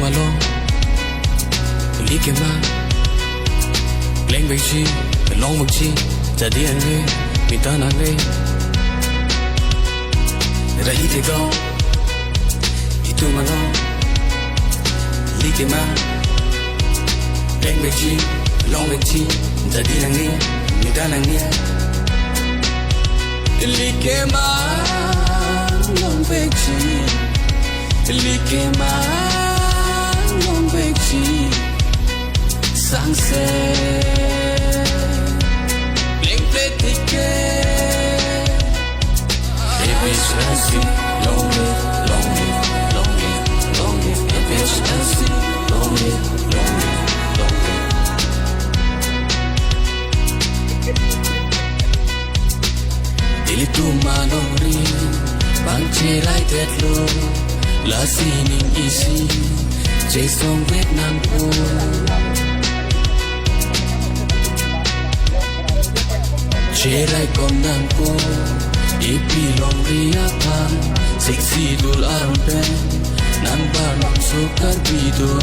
malong like ma leng bei chi long mong chi ta di an le mi ta na le rahi te go itu malong like ma leng bei chi long mong chi ta di an le mi ta na le like ma long bei chi like ma long bei chi sang se bling play ticket if it's fancy long live long live long live long live if it's fancy long live long live long live dili tu malori bang chirai tet lo la sining isi Jason Vietnam po Chirai kom nang po ipi long ria pan sexy dul arben nang banong sukar bido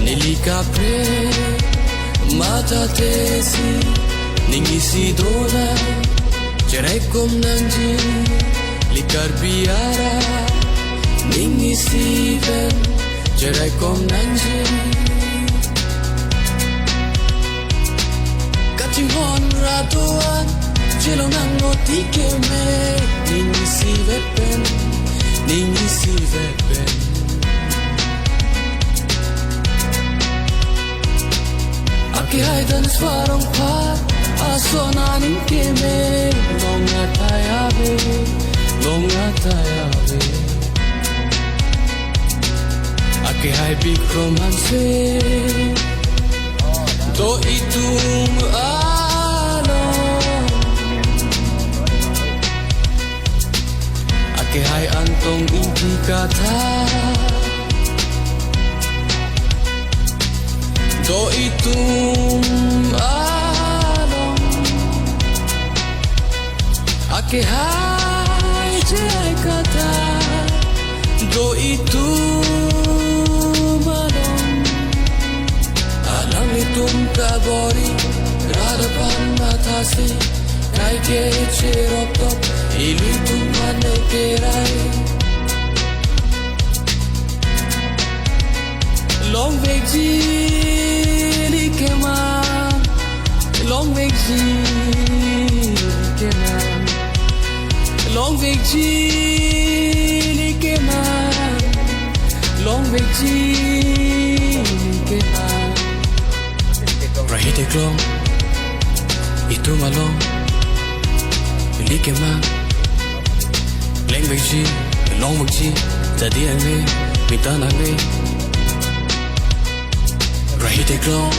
nilika pre mata tesi ningisi dola Chirai kom nang ji likar biara ningisi ven Chirai kom nang ji Katingon ratuan Jelo nang ngoti keme ningisi vepen Aki haidan swarong par Asona ning keme Longa tayabe Aki hai big romance Do itum alon Aki hai antong inti kata Do itum alon Aki hai jai kata Do itum alon Alang itum kagori Radapan matasi Kai ke cherop top Ilu itum mane kerai Long vegji likema Long vegji likema Long vegji likema Long vegji likema Rahite klong itu malong like ma leng bei chi long mong chi ta di an le mi ta na le Rahite klong